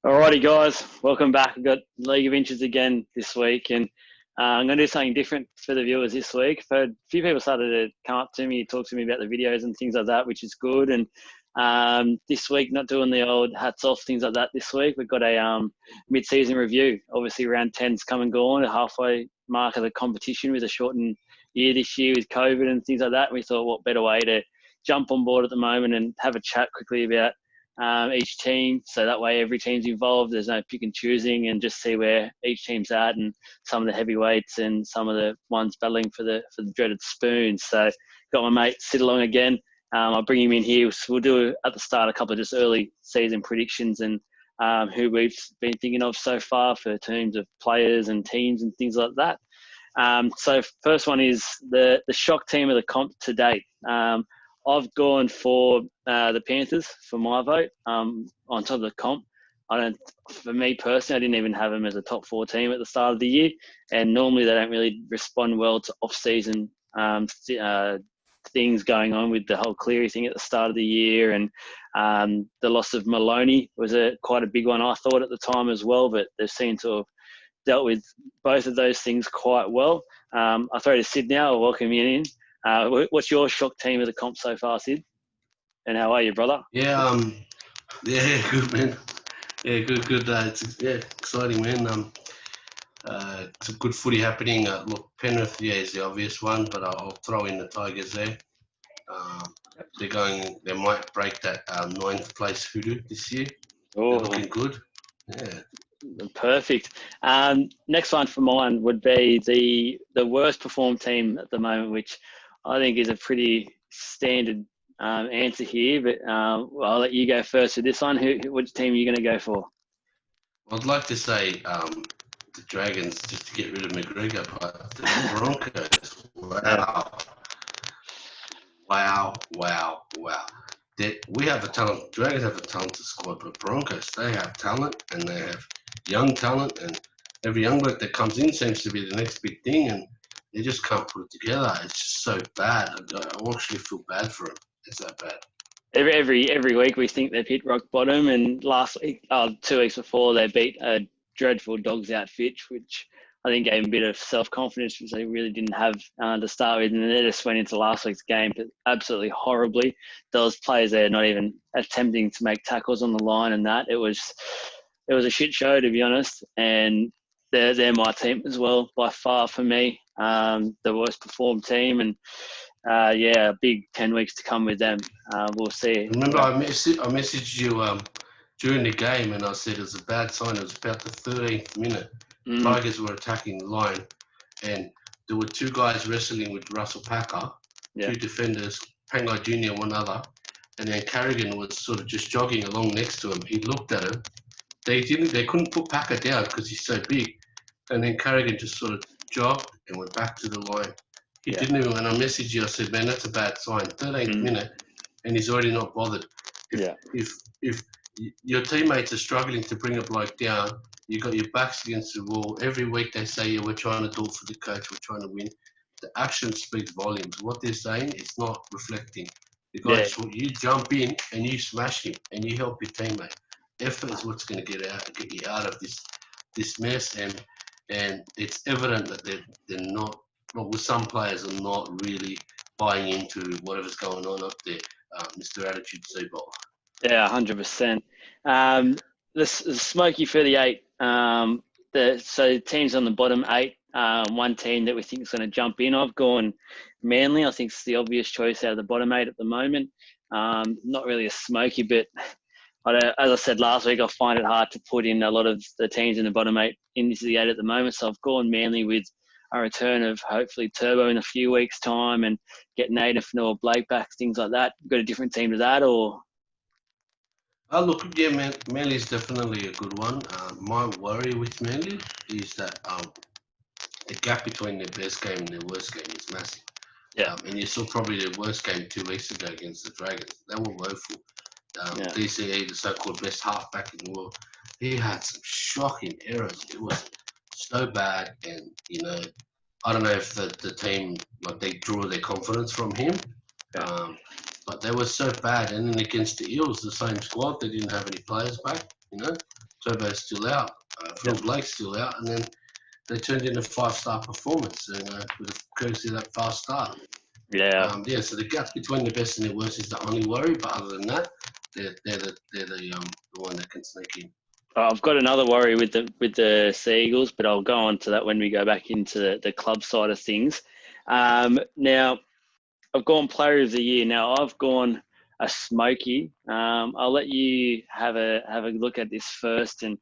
Alrighty, guys, welcome back. We've got League of Inches again this week, and I'm going to do something different for the viewers this week. I've heard a few people started to come up to me, talk to me about the videos and things like that, which is good. And this week, not doing the old hats off, things like that this week. We've got a mid-season review. Obviously, round 10's come and gone, a halfway mark of the competition with a shortened year this year with COVID and things like that. And we thought, what better way to jump on board at the moment and have a chat quickly about each team, so that way every team's involved. There's no pick and choosing, and just see where each team's at and some of the heavyweights and some of the ones battling for the dreaded spoons. So got my mate Sid along again. I'll bring him in here. So we'll do at the start a couple of just early season predictions and who we've been thinking of so far for teams of players and teams and things like that. So first one is the shock team of the comp to date. I've gone for the Panthers for my vote on top of the comp. For me personally, I didn't even have them as a top 4 team at the start of the year, and normally they don't really respond well to off-season things going on with the whole Cleary thing at the start of the year, and the loss of Maloney was quite a big one, I thought, at the time as well, but they've seemed to have dealt with both of those things quite well. I throw to Sid now. I'll welcome you in. What's your shock team of the comp so far, Sid? And how are you, brother? Yeah, good man. Yeah, good. Exciting man. Some good footy happening. Look, Penrith, is the obvious one, but I'll throw in the Tigers there. They might break that 9th place hoodoo this year. Oh, they're looking good. Yeah. Perfect. Next one for mine would be the worst performed team at the moment, which I think is a pretty standard answer here. But I'll let you go first with this one. Which team are you going to go for? I'd like to say the Dragons, just to get rid of McGregor, but the Broncos. Wow. We have the talent. Dragons have a talented squad, but Broncos, they have talent and they have young talent, and every young bloke that comes in seems to be the next big thing, and they just can't put it together. It's just so bad. I actually feel bad for them. It's that bad. Every week we think they've hit rock bottom, and last week, 2 weeks before, they beat a dreadful Dogs outfit, which I think gave them a bit of self-confidence, which they really didn't have to start with, and then they just went into last week's game absolutely horribly. There was players there not even attempting to make tackles on the line, and that it was a shit show, to be honest. And they're my team as well by far for me, the worst performed team, and a big 10 weeks to come with them. We'll see. Remember, I messaged you during the game, and I said it was a bad sign. It was about the 13th minute. Tigers were attacking the line, and there were 2 guys wrestling with Russell Packer, 2 defenders, Pangai Jr., one other, and then Carrigan was sort of just jogging along next to him. He looked at him. They couldn't put Packer down because he's so big, and then Carrigan just sort of jogged and went back to the line. He didn't even. When I messaged you, I said, "Man, that's a bad sign." 13th minute, and he's already not bothered. If your teammates are struggling to bring a bloke down, you got your backs against the wall. Every week they say, "Yeah, we're trying to do it for the coach. We're trying to win." The action speaks volumes. What they're saying is not reflecting. The guys, you jump in and you smash him and you help your teammate. Effort is what's going to get you out of this mess, and it's evident that they're not. Well, with some players are not really buying into whatever's going on up there, Mr. Attitude Seaball. Yeah, 100%. The Smoky 38. So teams on the bottom 8. One team that we think is going to jump in. I've gone Manly. I think it's the obvious choice out of the bottom 8 at the moment. Not really a smoky, but as I said last week, I find it hard to put in a lot of the teams in the bottom 8 into the 8 at the moment. So I've gone Manly with a return of hopefully Turbo in a few weeks' time and get Native or Blake back, things like that. Got a different team to that, or? Look, yeah, Manly is definitely a good one. My worry with Manly is that the gap between their best game and their worst game is massive. Yeah. And you saw probably their worst game 2 weeks ago against the Dragons. They were woeful. DCE, the so-called best halfback in the world, he had some shocking errors. It was so bad, and I don't know if the team they draw their confidence from him. But they were so bad, and then against the Eels, the same squad, they didn't have any players back. Turbo's still out, Phil Blake's still out, and then they turned in a 5-star performance, and with a courtesy of that fast start. Yeah. So the gap between the best and the worst is the only worry, but other than that, they're the one that can sneak in. I've got another worry with the Sea Eagles, but I'll go on to that when we go back into the club side of things. Now, I've gone Player of the Year. Now, I've gone a Smoky. I'll let you have a look at this first, and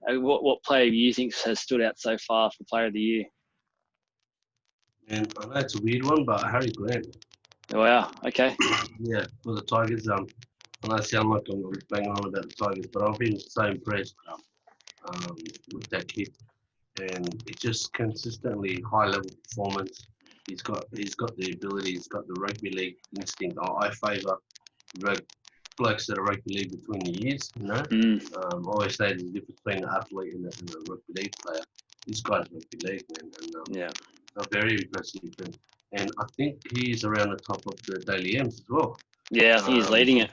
what player you think has stood out so far for Player of the Year? And I know it's a weird one, but Harry Grant. Wow. Okay. Yeah, for the Tigers. And I sound like I'm banging on about the Tigers, but I've been so impressed with that kid, and it's just consistently high level performance. He's got the ability. He's got the rugby league instinct. I favour blokes that are rugby league between the years. You know, I always say there's a difference between an athlete and a rugby league player. This guy's rugby league, man, and Yeah. very impressive. And I think he's around the top of the Daily M's as well. Yeah, I think he's leading it.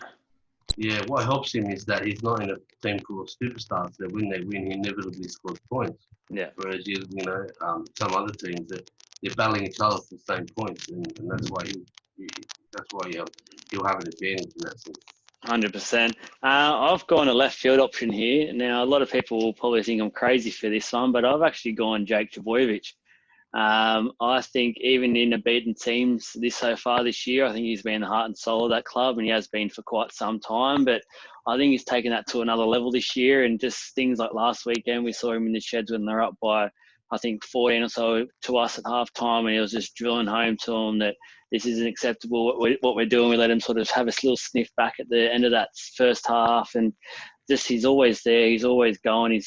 Yeah, what helps him is that he's not in a team full of superstars that when they win, he inevitably scores points. Yeah. Whereas some other teams that they're battling each other for the same points, and that's why he'll have an advantage in that sense. 100%. I've gone a left field option here. Now, a lot of people will probably think I'm crazy for this one, but I've actually gone Jake Trbojevic. I think even in the beaten teams so far this year, I think he's been the heart and soul of that club, and he has been for quite some time. But I think he's taken that to another level this year, and just things like last weekend, we saw him in the sheds when they're up by, I think, 14 or so to us at half time, and he was just drilling home to them that this isn't acceptable, what we're doing. We let him sort of have a little sniff back at the end of that first half, and just he's always there. He's always going.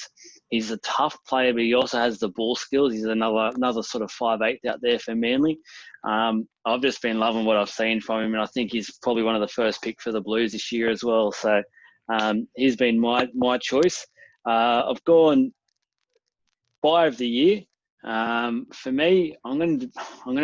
He's a tough player, but he also has the ball skills. He's another sort of 5'8" out there for Manly. I've just been loving what I've seen from him, and I think he's probably one of the first pick for the Blues this year as well. So he's been my choice. I've gone Buyer of the Year. For me, I'm going to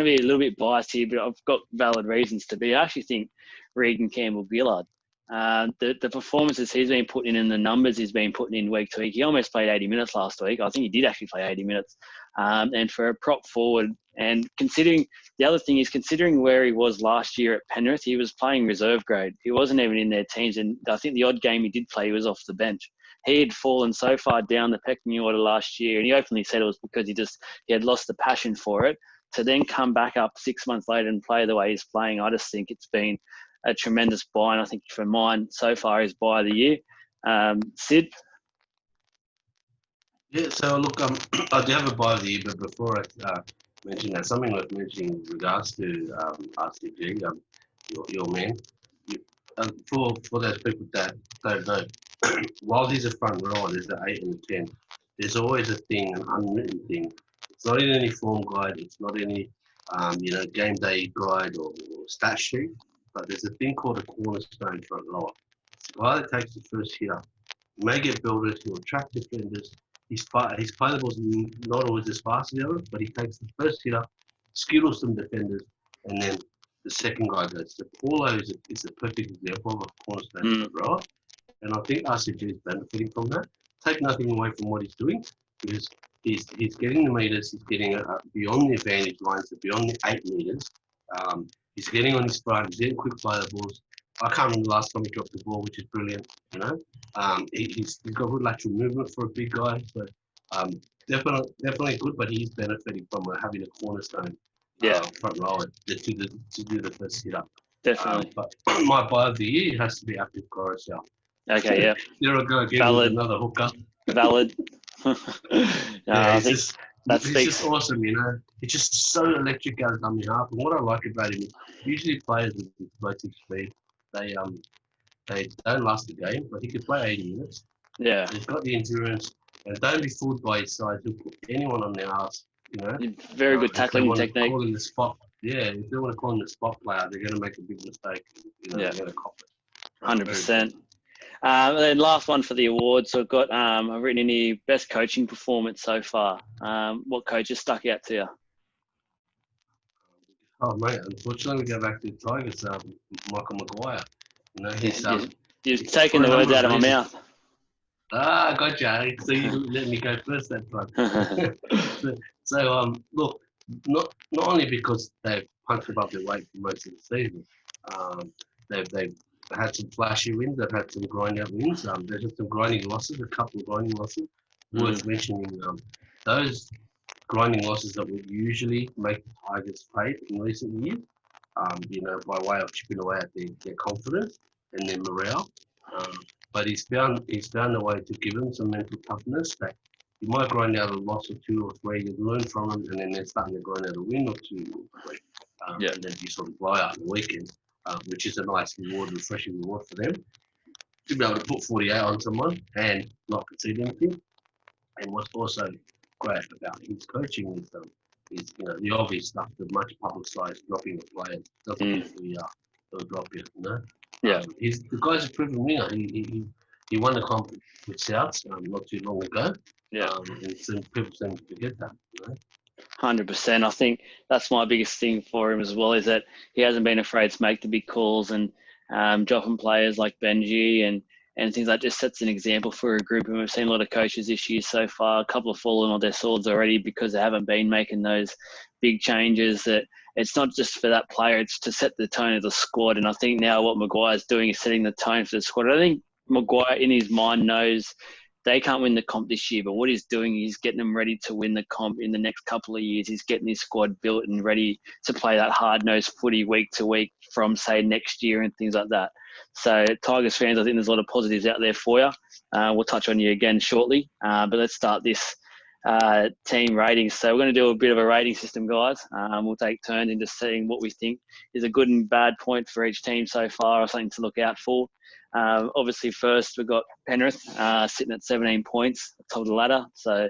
be a little bit biased here, but I've got valid reasons to be. I actually think Regan Campbell-Gillard. The performances he's been putting in, the numbers he's been putting in week to week. He almost played 80 minutes last week. I think he did actually play 80 minutes. And for a prop forward, and considering where he was last year at Penrith, he was playing reserve grade. He wasn't even in their teams, and I think the odd game he did play, he was off the bench. He had fallen so far down the pecking order last year, and he openly said it was because he had lost the passion for it. To then come back up 6 months later and play the way he's playing, I just think it's been a tremendous buy, and I think for mine so far is Buy of the Year. Sid? Yeah, so look, I do have a Buy of the Year, but before I mention that, something worth mentioning in regards to RCG, your man. For those people that don't know, while he's a front rower, there's an 8 and a 10. There's always a thing, an unwritten thing. It's not in any form guide. It's not any, game day guide or stat sheet. But there's a thing called a cornerstone front rower. It's the guy that takes the first hitter. He may get builders. He'll attract defenders. His play the ball's not always as fast as the others, but he takes the first hitter, skittles some defenders, and then the second guy goes. So Paulo is a perfect example of a cornerstone front rower. And I think RCG is benefiting from that. Take nothing away from what he's doing, because he's getting the meters, he's getting beyond the advantage lines, so beyond the 8 meters. He's getting on his stride, he's getting quick play the balls. I can't remember the last time he dropped the ball, which is brilliant. He's got good lateral movement for a big guy, so definitely good. But he's benefiting from having a cornerstone front rower to do the first hit up. Definitely. But my Buy of the Year has to be Active Coruscant. Okay, yeah. There I go again with another hooker. Valid. He's just awesome, He's just so electric out of dummy half. And what I like about him is usually players with explosive speed, they don't last the game, but he can play 80 minutes. Yeah. He's got the endurance, and don't be fooled by his size. He'll put anyone on their ass, Very good tackling technique. Call him the spot. Yeah, if they want to call him the spot player, they're going to make a big mistake. They're going to cop it. 100%. And then last one for the awards. So I've written in here, best coaching performance so far. What coaches stuck out to you? Oh, mate, unfortunately, we go back to the Tigers, Michael Maguire. You've taken the words out of my mouth. Gotcha. So you let me go first that time. Look, not only because they've punched above their weight for most of the season, um, they've had some flashy wins. They've had some grinding out wins. They've had some grinding losses, a couple of grinding losses. Worth mentioning, those grinding losses that would usually make the Tigers fade in recent years. By way of chipping away at their confidence and their morale. Um, but he's found a way to give them some mental toughness that you might grind out a loss or two or three, you learn from them, and then they're starting to grind out a win or two or three. And then you sort of blow out the weekend, which is a nice reward, refreshing reward for them to be able to put 48 on someone and not concede anything. And what's also great about his coaching is the obvious stuff, the much publicised dropping of players doesn't usually they'll drop you. The guy's a proven winger. He won the comp with Souths not too long ago. And people seem to forget that. 100%. I think that's my biggest thing for him as well, is that he hasn't been afraid to make the big calls and dropping players like Benji and things like that. Just sets an example for a group. And we've seen a lot of coaches this year so far. A couple have fallen on their swords already because they haven't been making those big changes. That it's not just for that player, it's to set the tone of the squad. And I think now what Maguire's doing is setting the tone for the squad. I think Maguire in his mind knows they can't win the comp this year, but what he's doing, he's getting them ready to win the comp in the next couple of years. He's getting his squad built and ready to play that hard-nosed footy week to week from, say, next year and things like that. So Tigers fans, I think there's a lot of positives out there for you. We'll touch on you again shortly, but let's start this team ratings. So we're going to do a bit of a rating system, guys. We'll take turns into seeing what we think is a good and bad point for each team so far, or something to look out for. Obviously, first we've got Penrith sitting at 17 points, top of the ladder. So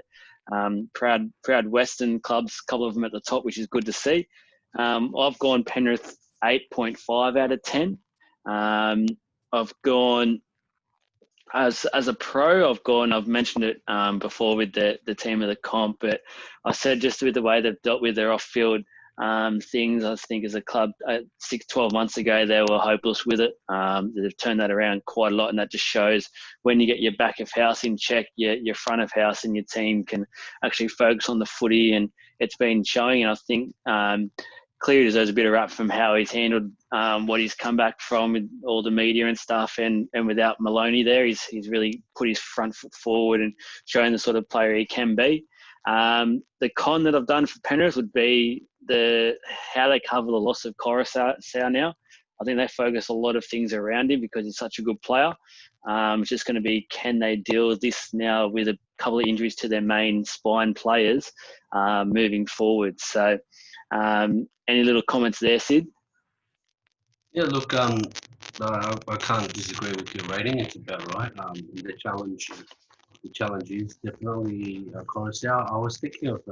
proud Western clubs, a couple of them at the top, which is good to see. I've gone Penrith 8.5 out of 10. I've gone as a pro. I've mentioned it before with the team of the comp, but I said just with the way they've dealt with their off-field things, I think as a club 12 months ago, they were hopeless with it. They've turned that around quite a lot, and that just shows when you get your back of house in check, your front of house and your team can actually focus on the footy, and it's been showing. And I think Cleary deserves a bit of rap from how he's handled what he's come back from with all the media and stuff, and without Maloney there, he's really put his front foot forward and shown the sort of player he can be. The con that I've done for Penrith would be how they cover the loss of Coruscant now. I think they focus a lot of things around him because he's such a good player. It's just going to be, can they deal with this now with a couple of injuries to their main spine players moving forward? So any little comments there, Sid? Yeah, look, I can't disagree with your rating. It's about right. The challenge is definitely Coruscant. I was thinking of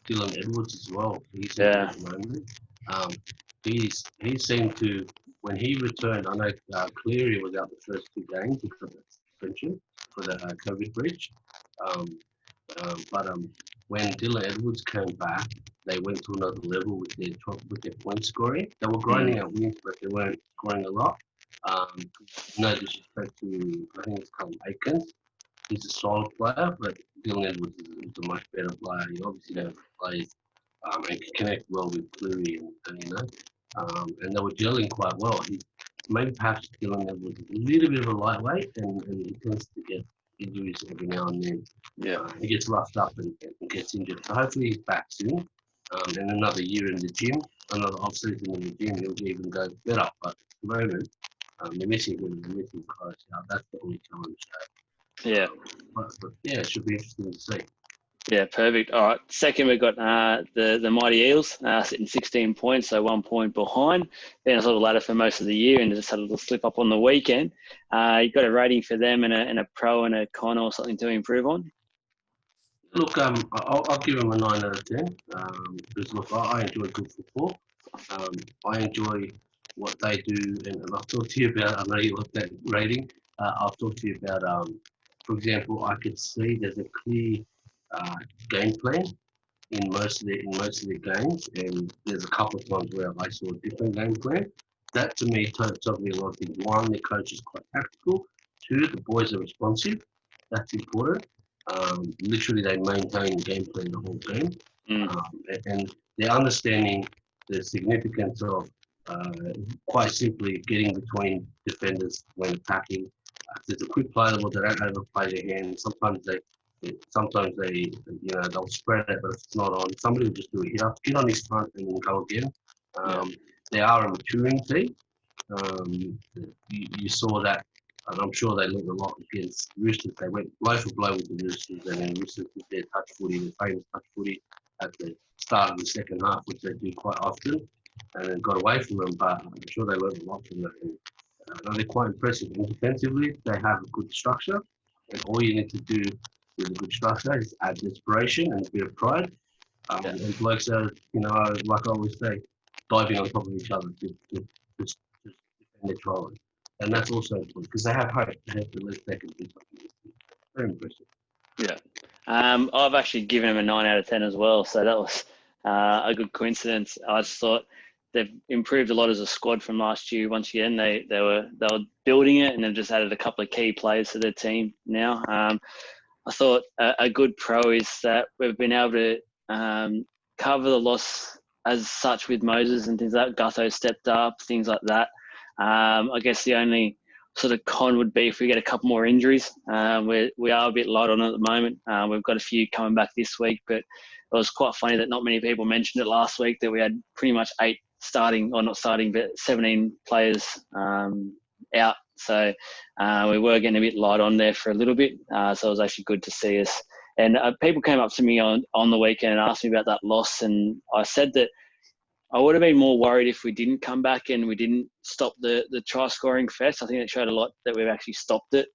Dylan Edwards as well. He's at the moment. He seemed to, when he returned, I know Cleary was out the first 2 games because of suspension for the COVID breach. But when Dylan Edwards came back, they went to another level with their point scoring. They were grinding out wins, but they weren't scoring a lot. No disrespect to, I think it's called Aikens. He's a solid player, but Dylan Edwards is a much better player. He obviously knows plays and can connect well with Cleary, and they were gelling quite well. Maybe perhaps Dylan Edwards is a little bit of a lightweight, and he tends to get injuries every now and then. He gets roughed up and gets injured. So hopefully he's back soon. And another year in the gym, another off-season in the gym, he'll even go better. But at the moment, they're missing him, they're missing Christ. That's the only challenge. But it should be interesting to see. Yeah, perfect. All right. Second, we've got the Mighty Eels sitting 16 points, so 1 point behind. Been a sort of ladder for most of the year and just had a little slip up on the weekend. You've got a rating for them and a pro and a con or something to improve on? Look, I'll give them a 9 out of 10 because, look, I enjoy good football. I enjoy what they do, and I'll talk to you about, I know you love that rating. I'll talk to you about, for example, I could see there's a clear game plan in most of the games, and there's a couple of times where I saw a different game plan. That to me told me a lot of things. One, the coach is quite tactical. Two, the boys are responsive. That's important. Literally, they maintain the game plan the whole game, and they're understanding the significance of quite simply getting between defenders when attacking. There's a quick play that they don't overplay their hand. Sometimes they, they'll spread it, but if it's not on, somebody will just do a hit on his front and then go again. They are a maturing team. You saw that, and I'm sure they learned a lot against Roosters. They went blow for blow with the Roosters, and then Roosters did their touch footy, the famous touch footy, at the start of the second half, which they do quite often, and then got away from them. But I'm sure they learned a lot from that. And they're quite impressive. And defensively, they have a good structure, and all you need to do with a good structure is add desperation and a bit of pride. And blokes are, like I always say, diving on top of each other to defend their try. And that's also important because they have hope. They have to believe they can do something. Very impressive. Yeah. I've actually given him a 9 out of 10 as well. So that was a good coincidence. I just thought they've improved a lot as a squad from last year. Once again, they were building it, and they've just added a couple of key players to their team now. I thought a good pro is that we've been able to cover the loss as such with Moses and things like that. Gutho stepped up, things like that. I guess the only sort of con would be if we get a couple more injuries. We are a bit light on it at the moment. We've got a few coming back this week, but it was quite funny that not many people mentioned it last week that we had pretty much 17 players out. So we were getting a bit light on there for a little bit. So it was actually good to see us. And people came up to me on the weekend and asked me about that loss. And I said that I would have been more worried if we didn't come back and we didn't stop the try scoring fest. I think it showed a lot that we've actually stopped it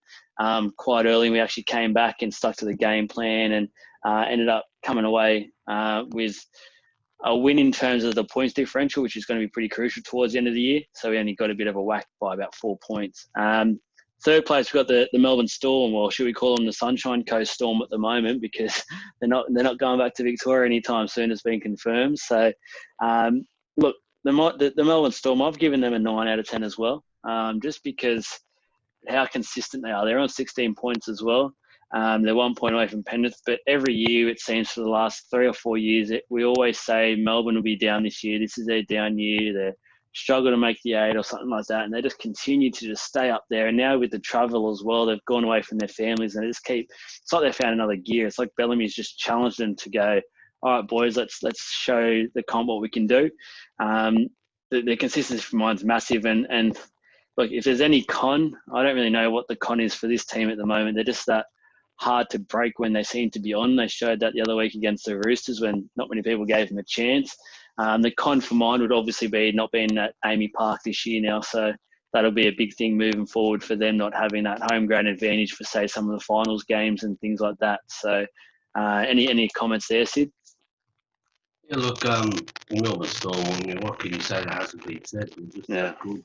quite early. We actually came back and stuck to the game plan and ended up coming away with a win in terms of the points differential, which is going to be pretty crucial towards the end of the year. So we only got a bit of a whack by about 4 points. Third place, we've got the Melbourne Storm, or should we call them the Sunshine Coast Storm at the moment, because they're not going back to Victoria anytime soon. It's been confirmed. So, look, the Melbourne Storm, I've given them a 9 out of 10 as well, just because how consistent they are. They're on 16 points as well. They're 1 point away from Penrith, but every year it seems for the last 3 or 4 years, we always say Melbourne will be down this year. This is their down year. They struggle to make the 8 or something like that, and they just continue to just stay up there. And now with the travel as well, they've gone away from their families, and they just it's like they found another gear. It's like Bellamy's just challenged them to go, all right, boys, let's show the comp what we can do. The consistency for mine's massive, and look, if there's any con, I don't really know what the con is for this team at the moment. They're just that hard to break when they seem to be on. They showed that the other week against the Roosters when not many people gave them a chance. The con for mine would obviously be not being at Amy Park this year now, so that'll be a big thing moving forward for them, not having that home ground advantage for, say, some of the finals games and things like that. So any comments there, Sid? Yeah, look, Melbourne Storm, I mean, what can you say that hasn't been said? It's just that good.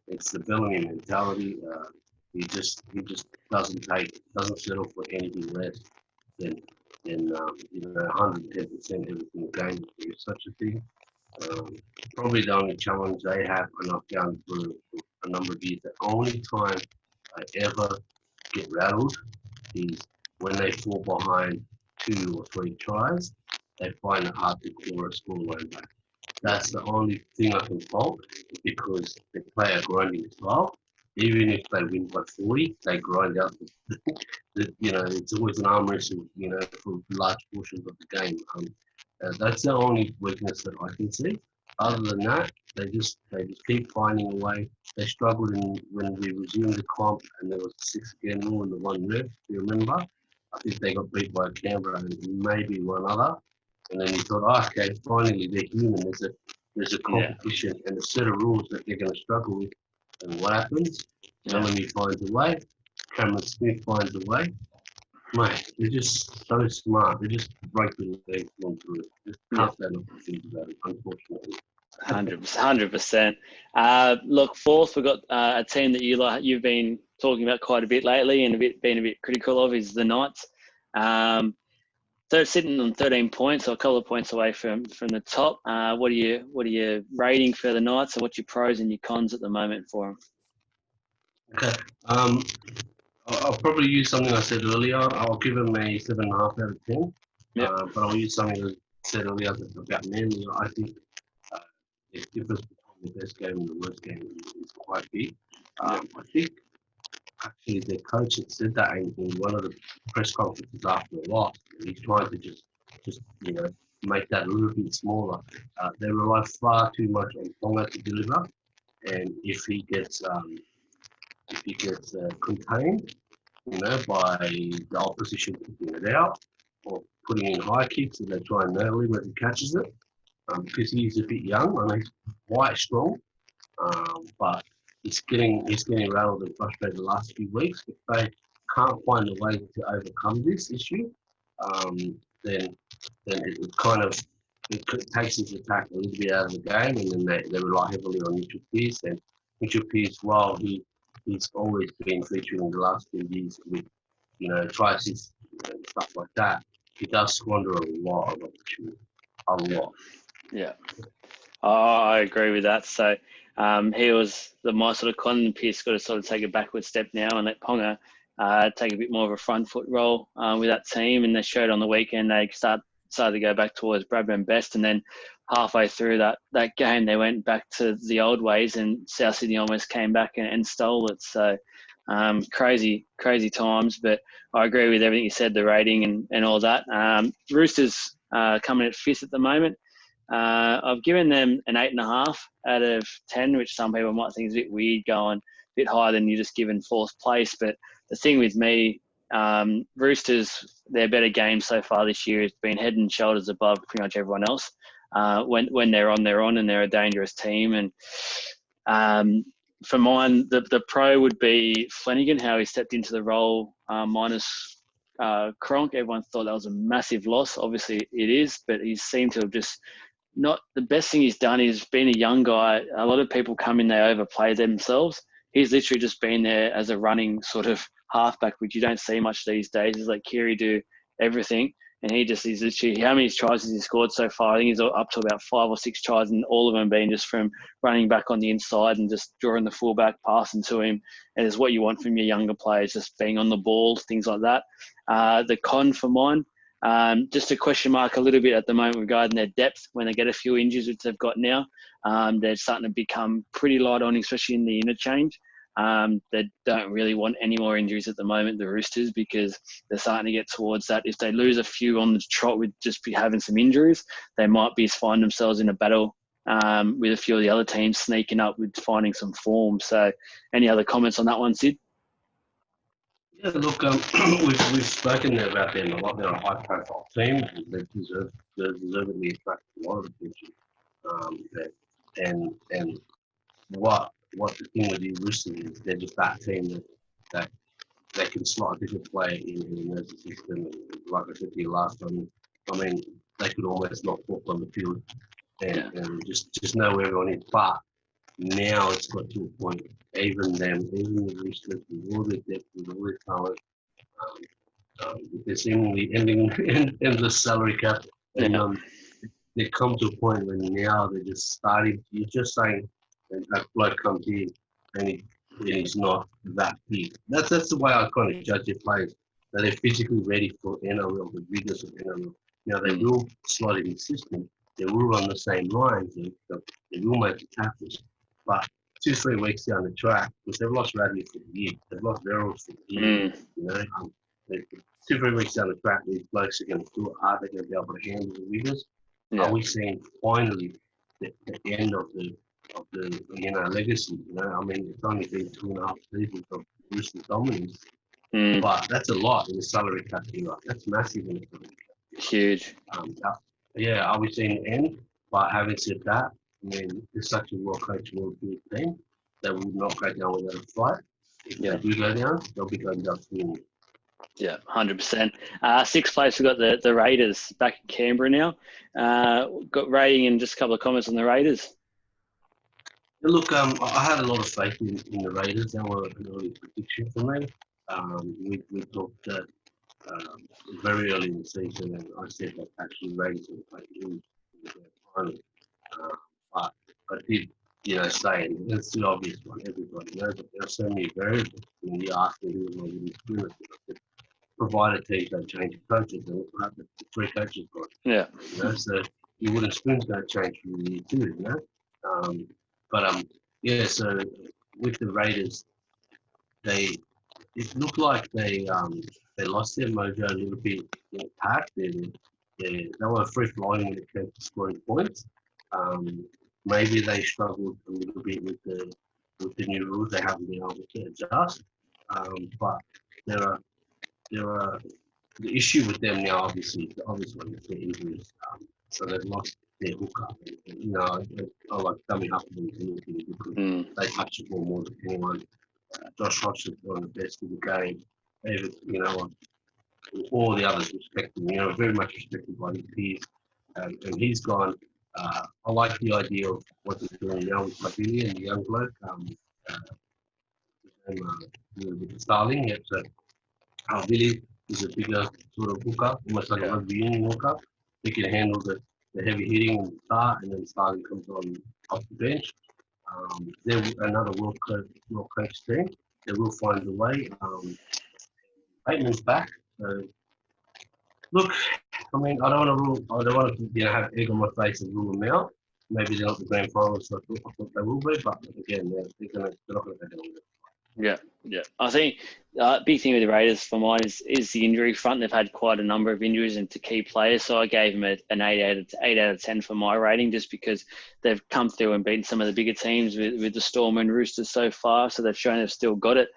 It's the Bellamy mentality. He just doesn't settle for anything less than 110% every single game. It's such a thing. Probably the only challenge they have, and I've found for a number of years, the only time I ever get rattled is when they fall behind 2 or 3 tries. They find it hard to claw a scoreline back. That's the only thing I can fault, because they play a grinding style. Even if they win by 40, they grind out it's always an arm wrestle, for large portions of the game. That's the only weakness that I can see. Other than that, they just keep finding a way. They struggled when we resumed the comp, and there was a 6-game rule and the 1 ref. Do you remember? I think they got beat by Canberra and maybe one other. And then you thought, okay, finally they're human. There's a competition and a set of rules that they're going to struggle with. And what happens? Bellamy finds a way. Cameron Smith finds a way. Mate, they're just so smart. They just break the legs on through it. Just can't stand up and think about it, unfortunately. 100%. Look, fourth, we've got a team that you've been talking about quite a bit lately and been a bit critical of, is the Knights. They're sitting on 13 points, so a couple of points away from the top. What are you rating for the Knights, and what's your pros and your cons at the moment for them? Okay. I'll probably use something I said earlier. I'll give him a 7.5 out of 10. Yep. But I'll use something I said earlier about Manly. I think the difference between the best game and the worst game is quite big. I think actually the coach had said that in one of the press conferences after a loss. He's trying to just make that a little bit smaller. They rely far too much on Ponga to deliver, and if he gets contained, by the opposition kicking it out or putting in high kicks and they try and nail him as he catches it, because he's a bit young and he's quite strong, but he's getting rattled and frustrated the last few weeks. If they can't find a way to overcome this issue, then it kind of takes his attack a little bit out of the game, and then they rely heavily on Mitchell Pearce. And Mitchell Pearce, while he's always been featured in the last few years with try assists and stuff like that, he does squander a lot of opportunity. A lot. Yeah. I agree with that. So he was my sort of con, and Pearce got to sort of take a backward step now and let Ponga take a bit more of a front foot role with that team. And they showed on the weekend they started to go back towards Bradman Best, and then halfway through that game they went back to the old ways, and South Sydney almost came back and stole it. So crazy times, but I agree with everything you said, the rating and all that. Roosters coming at 5th at the moment. I've given them an 8.5 out of 10, which some people might think is a bit weird, going a bit higher than you just given 4th place. But the thing with me, Roosters, their better game so far this year has been head and shoulders above pretty much everyone else. When they're on, and they're a dangerous team. And for mine, the pro would be Flanagan, how he stepped into the role minus Cronk. Everyone thought that was a massive loss. Obviously it is, but he seemed to have just not the best thing he's done is being a young guy. A lot of people come in, they overplay themselves. He's literally just been there as a running sort of halfback, which you don't see much these days. He's like Kiri do everything. And he's literally, how many tries has he scored so far? I think he's up to about 5 or 6 tries, and all of them being just from running back on the inside and just drawing the fullback, passing to him. And it's what you want from your younger players, just being on the ball, things like that. The con for mine, just a question mark a little bit at the moment regarding their depth when they get a few injuries, which they've got now. They're starting to become pretty light on, especially in the interchange. They don't really want any more injuries at the moment, the Roosters, because they're starting to get towards that. If they lose a few on the trot with just having some injuries, they might find themselves in a battle with a few of the other teams sneaking up with finding some form. So any other comments on that one, Sid? Yeah, look, we've spoken there about them a lot. They're a high-profile team. They deservedly attract a lot of attention. And what the thing with the Roosters is, they're just that team that they can slot a different player in an emergency system. Like I said to you last time, I mean, they could almost not walk on the field and just know where everyone is. But now it's got to a point, even the Roosters, with all their depth, with all their talent, they're seemingly endless salary cap. And they come to a point where now they're just starting. You're just saying, and that bloke comes in and he's not that big. That's the way I kind of judge their players. That they're physically ready for NRL, the biggest of NRL. Now they will slot in the system. They will run the same lines. They will make the tackles. But 2-3 weeks down the track, because they've lost Radley for the year, they've lost Verrills for the year. 2-3 weeks down the track, these blokes are going to do it. Are they going to be able to handle the Wiggers? Yeah. Are we seeing finally the end of the legacy? I mean, it's only been 2.5 seasons of Roosters dominance, but that's a lot in the salary cap era. That's massive in the salary cap. Huge. Are we seeing the end? But having said that, I mean, it's such a well-coached, well-built team that will not go down without a fight. If they do go down, they'll be going down swinging. Yeah, 100%. 6th place, we've got the Raiders back in Canberra now. Got rating and just a couple of comments on the Raiders. Look, I had a lot of faith in the Raiders. They were an early prediction for me. We talked very early in the season, and I said that actually Raiders would play in the final. But I did, say, and it's the obvious one, everybody knows, but there are so many variables. when you asked me who was my wooden spoon, I said, provided teams don't change coaches, and we'll have the 3 coaches got. Yeah. You know, so your wooden spoons don't change from year 2, you know. But yeah. So with the Raiders, it looked like they lost their mojo a little bit in attack. They were free flowing when it came to scoring points. Maybe they struggled a little bit with the new rules. They haven't been able to adjust. But there are the issue with them now. Obviously, the obvious one is their injuries. So they've lost their hookup. You know, I like Dummy Huffman because they touch the ball more than anyone. Josh Hodgson's one of the best in the game. Even, you know, all the others respect him. You know, very much respected by his peers. And he's gone. I like the idea of what they're doing now with Pavilion, the young bloke. With Starling. Yeah, so Billy is a bigger sort of hooker, almost like a rugby union hooker. He can handle the heavy hitting and start, and then Starling comes on off the bench. They're another world coach team. They will find a way. Bateman's back. So look, I mean, I don't want to have egg on my face and rule them out. Maybe they're not the grand finals, so I thought they will be, but again, they're not going to go down. Yeah. I think big thing with the Raiders for mine is the injury front. They've had quite a number of injuries into key players, so I gave them an 8 out of 10 for my rating, just because they've come through and beaten some of the bigger teams with the Storm and Roosters so far. So they've shown they've still got it.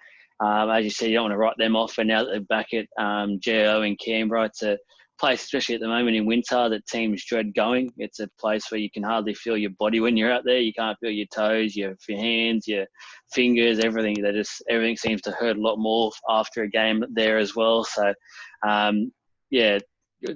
As you said, you don't want to write them off, and now that they're back at GO in Canberra, it's a place, especially at the moment in winter, that teams dread going. It's a place where you can hardly feel your body when you're out there. You can't feel your toes, your hands, your fingers, everything. Everything seems to hurt a lot more after a game there as well. So, yeah,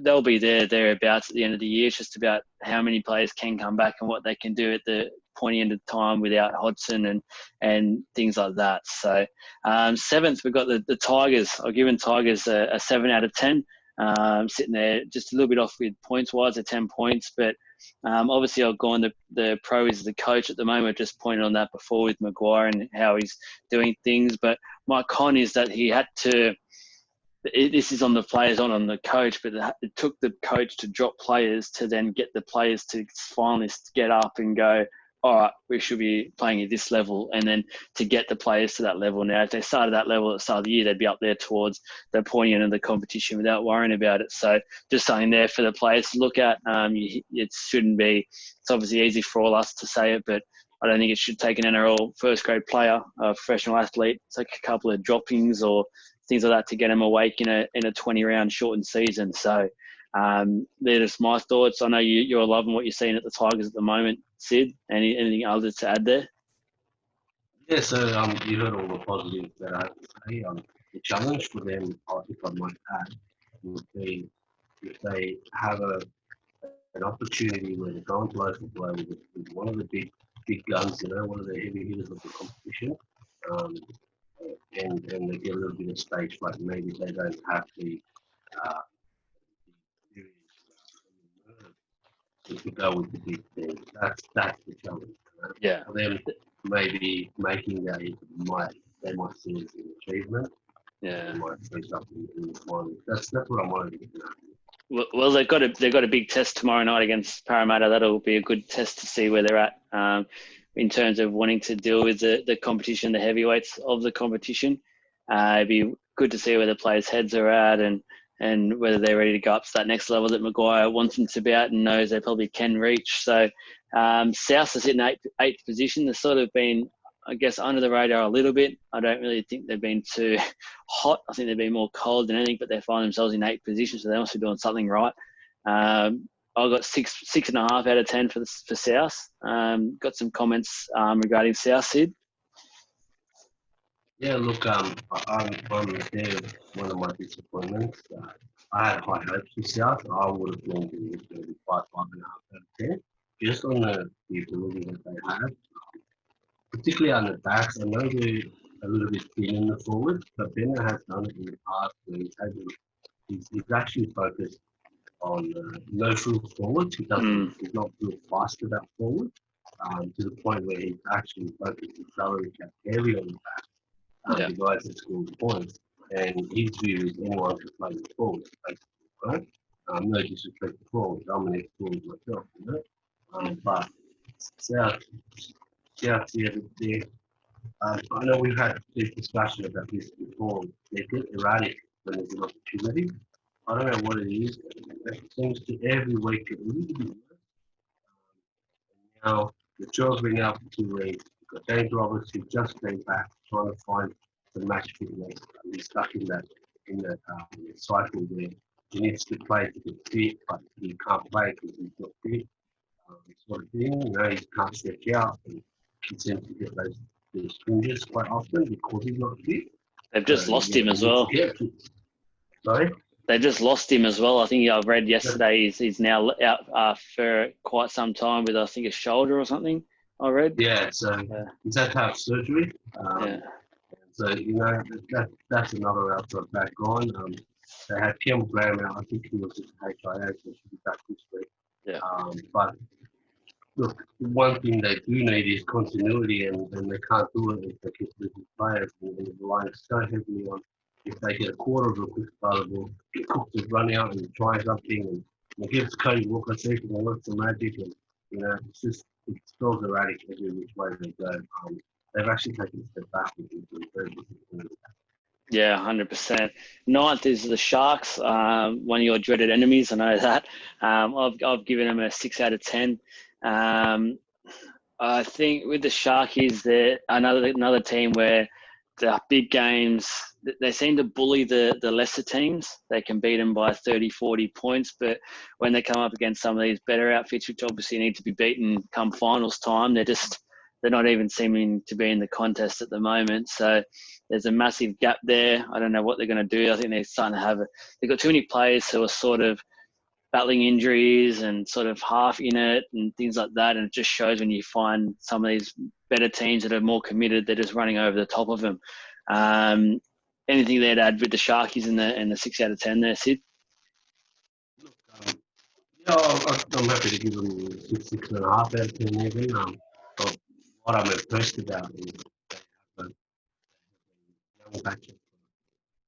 they'll be thereabouts at the end of the year. It's just about how many players can come back and what they can do at the pointy end of time without Hodgson and things like that. So, 7th, we've got the Tigers. I've given Tigers a 7 out of 10. Sitting there just a little bit off with points-wise at 10 points. But obviously I've gone the pro is the coach at the moment. Just pointed on that before with Maguire and how he's doing things. But my con is that he had to – this is on the players, not on the coach, but it took the coach to drop players to then get the players to finally get up and go, all right, we should be playing at this level, and then to get the players to that level. Now, if they started that level at the start of the year, they'd be up there towards the pointy end of the competition without worrying about it. So just something there for the players to look at. It shouldn't be, it's obviously easy for all us to say it, but I don't think it should take an NRL first grade player, a professional athlete, take a couple of droppings or things like that to get them awake in a 20-round shortened season. So they're just my thoughts. I know you're loving what you're seeing at the Tigers at the moment, Sid. Anything other to add there? Yeah, so you heard all the positives that I have to say. The challenge for them, if I might add, would be if they have an opportunity where they go into local play with one of the big guns, you know, one of the heavy hitters of the competition, and they get a little bit of space, like maybe they don't have the to go with the big thing. That's the challenge. Right? Yeah. For them, maybe making that they might see as an achievement. Yeah. They might see something in the final. That's what I'm wondering. Well, they've got a big test tomorrow night against Parramatta. That'll be a good test to see where they're at in terms of wanting to deal with the competition, the heavyweights of the competition. It'd be good to see where the players' heads are at and whether they're ready to go up to that next level that Maguire wants them to be at and knows they probably can reach. So South is in eighth position. They've sort of been, I guess, under the radar a little bit. I don't really think they've been too hot. I think they've been more cold than anything, but they find themselves in 8th position, so they must be doing something right. I've got 6.5 out of 10 for South. Got some comments regarding South, Sid. Yeah, look, I'm there. One of my disappointments. I had high hopes for South. I would have thought it was going to be 5.5 out of 10, just on the ability that they have. Particularly on the backs, I know they're a little bit thin in the forward, but Bennett has done it in the past where he's actually focused on no full forwards. He's not real fast about forward, to the point where he's actually focused his salary cap heavy on the back. Yeah. the guys that scored the points. And his view is anyone can play the forwards, basically, right? No disrespect to forwards, I'm an ex-forward myself, you know. But South, South there, I know we've had this discussion about this before. They get erratic when there's an opportunity. I don't know what it is. It seems to every week get a little bit worse. Now, the Chills bring out for 2 weeks. We've got James Roberts who just came back trying to find the match fitness. He's stuck in that cycle where he needs to play to get fit, but he can't play because he's not fit. Sort of thing, you know, he can't stretch out and he tends to get those twinges quite often because he's not fit. They've just lost him as well. Sorry? They just lost him as well. I think I read yesterday he's now out for quite some time with, I think, a shoulder or something. I read. Yeah, so he's had to have surgery. Yeah. So, you know, that's another outside back on. They had Kim Graham out. I think he was just HIA, so he should be back this week. Yeah. But look, one thing they do need is continuity, and they can't do it if they keep losing players and relying so heavily on if they get a quarter of a quick startable, Cook just run out and try something and gives Cody Walker a second and works the magic, and you know it feels erratic every which way they go. They've actually taken a step back with very disappointing. Yeah, 100%. Ninth is the Sharks, one of your dreaded enemies. I know that. I've given them a 6 out of 10. I think with the Sharkies, they're another team where the big games, they seem to bully the lesser teams. They can beat them by 30, 40 points, but when they come up against some of these better outfits, which obviously need to be beaten come finals time, they're not even seeming to be in the contest at the moment. So there's a massive gap there. I don't know what they're going to do. I think they're starting to they've got too many players who are sort of battling injuries and sort of half in it and things like that. And it just shows when you find some of these better teams that are more committed, they're just running over the top of them. Anything there to add with the Sharkies in the 6 out of 10 there, Sid? Look, I'm happy to give them 6.5 out of 10 even. But what I'm impressed about is they have a young batch of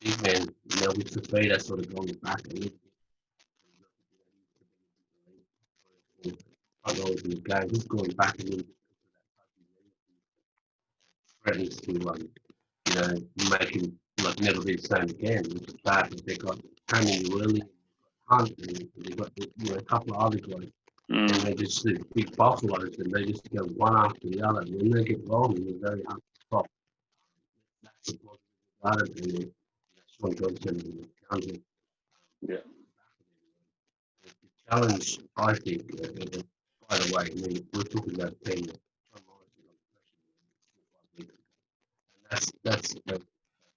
big men, you know, with the feet are sort of going back a little bit. I know in the game, he's going back a little bit. Threatens to, you know, make him like never be the same again. Which is bad. They got Tony Willie, Hunt, and they got a couple of other guys, and they just the big buffaloes, and they just go one after the other. And when they get rolling, they're very hard to stop. That's the positive about it, and Sean Johnson and Townsend. Yeah. The challenge, I think, by the way, I mean, we're talking about a team that that's a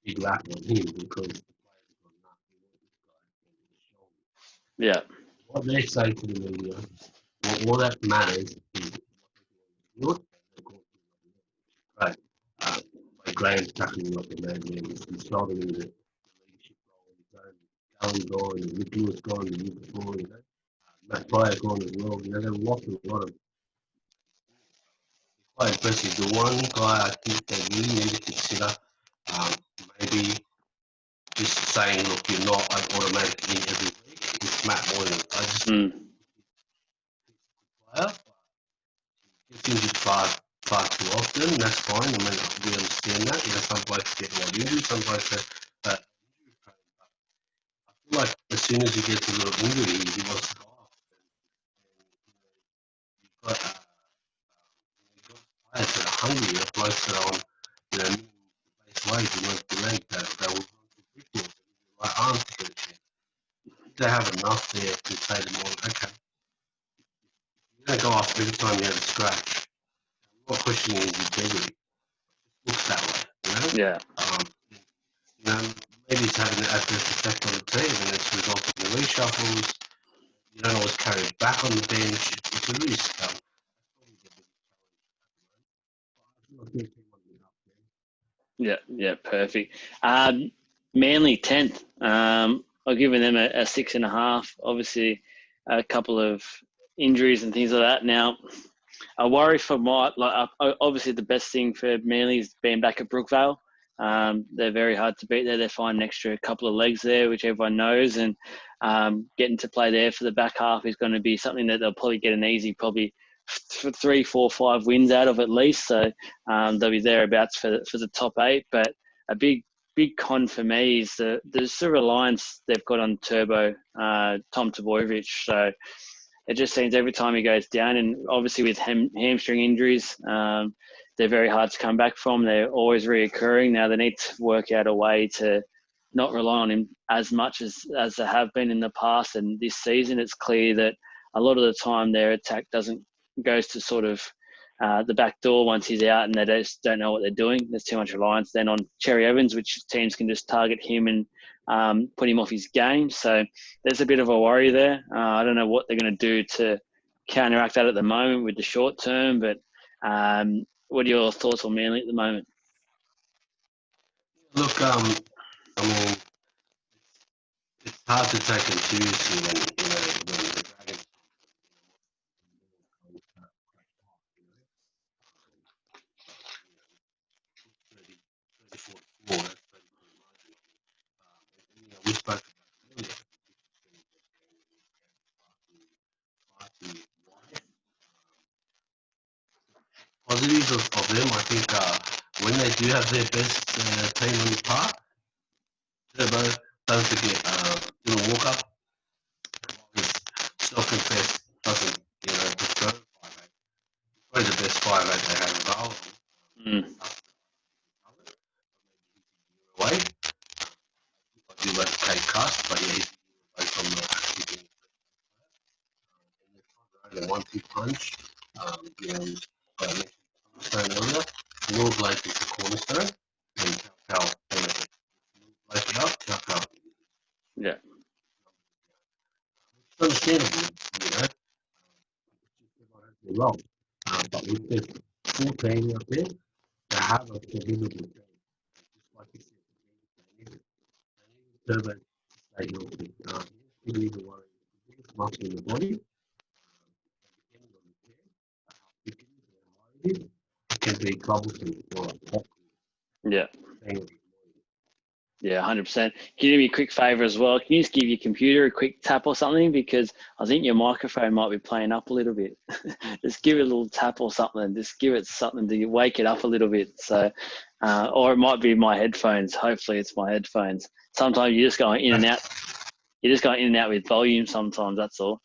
big lack on him because the players have got nothing on this guy. Yeah. What they say to the media, all that matters is what they do. Right. By Graham tackling like a madman, he's starting in the leadership role. He's Alan gone, and Rick Lewis gone the year before, you know. Matt Pryor gone as well. You know, they've lost a lot of quite impressive. The one guy I think they really need to consider, maybe just saying, look, you're not an automatic in every week. It's Matt Moylan. I just player, but he gets injured far too often. That's fine. I mean, we understand that. You know, some blokes get a lot injured, some blokes are injury prone. But I feel like as soon as he gets a little injury, he wants to go off. And you've got players that are hungry, or blokes that are on, you know, base wage and not the leg that will run to quickly. Right arm to get a chance. They have enough there to say to them, okay, you're going to go off every time you have a scratch. I'm not questioning his integrity. It looks that way, you know? Yeah. You know, maybe it's having an adverse effect on the team and it's resulting in reshuffles. You don't always carry it back on the bench. It's a risk. Yeah, perfect. Manly 10th. I've given them a 6.5. Obviously, a couple of injuries and things like that. Now, I worry for obviously the best thing for Manly is being back at Brookvale. They're very hard to beat there. They find an extra couple of legs there, which everyone knows, and getting to play there for the back half is going to be something that they'll probably get an easy, probably 3, 4, 5 wins out of at least. So they'll be thereabouts for the top 8. But a big con for me is the sort of reliance they've got on Turbo, Tom Tavojevic. So it just seems every time he goes down, and obviously with hamstring injuries, they're very hard to come back from. They're always reoccurring. Now they need to work out a way to not rely on him as much as they have been in the past. And this season, it's clear that a lot of the time their attack goes to sort of the back door once he's out, and they just don't know what they're doing. There's too much reliance then on Cherry Evans, which teams can just target him and put him off his game. So there's a bit of a worry there. I don't know what they're going to do to counteract that at the moment with the short term, but what are your thoughts on Manly at the moment? Look, I mean, it's hard to take them seriously when the Dragons. We spoke about earlier. Positives of them, I think, when they do have their best team on the park, Turbo, don't forget, little walk up. Self-confessed doesn't, prefer 5'8". Probably the best 5'8" they have available. Away. I do like to take cuts, but yeah, he's away from the actually being a 1-2 punch. I mentioned Cornerstone earlier. Lord Blake is the cornerstone, and Cal benefits. Lord Blake out, Cal. Yeah. It's understandable, They're wrong. But with the full team out there, they have a formidable team. Just like you said, Turbo stay healthy. You need to worry. The biggest muscle in the body, depending on the pair, it can be troublesome for a top. Yeah. Yeah, 100%. Can you do me a quick favour as well? Can you just give your computer a quick tap or something? Because I think your microphone might be playing up a little bit. Just give it a little tap or something. Just give it something to wake it up a little bit. So, or it might be my headphones. Hopefully it's my headphones. Sometimes you just go in and out. You just go in and out with volume sometimes, that's all.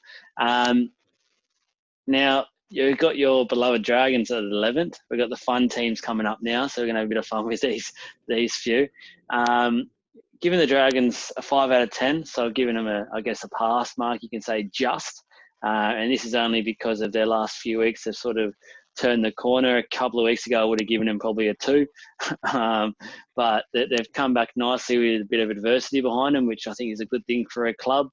Now, you've got your beloved Dragons at 11th. We've got the fun teams coming up now, so we're going to have a bit of fun with these few. Giving the Dragons a 5 out of 10, so I've given them a pass mark, you can say just. And this is only because of their last few weeks. They've sort of turned the corner. A couple of weeks ago, I would have given them probably a 2. But they've come back nicely with a bit of adversity behind them, which I think is a good thing for a club.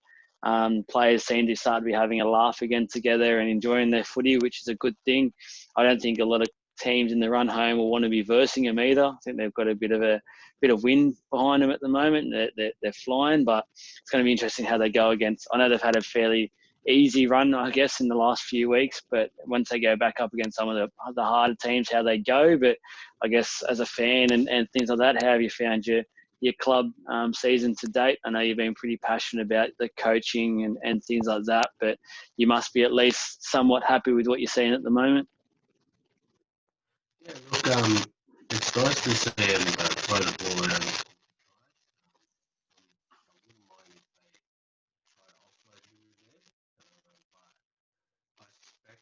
Players seem to start to be having a laugh again together and enjoying their footy, which is a good thing. I don't think a lot of teams in the run home will want to be versing them either. I think they've got a bit of wind behind them at the moment. They're flying, but it's going to be interesting how they go against. I know they've had a fairly easy run, I guess, in the last few weeks, but once they go back up against some of the harder teams, how they go. But I guess as a fan and things like that, how have you found your club season to date? I know you've been pretty passionate about the coaching and things like that, but you must be at least somewhat happy with what you're seeing at the moment. Yeah, look, it's nice to see them throw the ball around. I suspect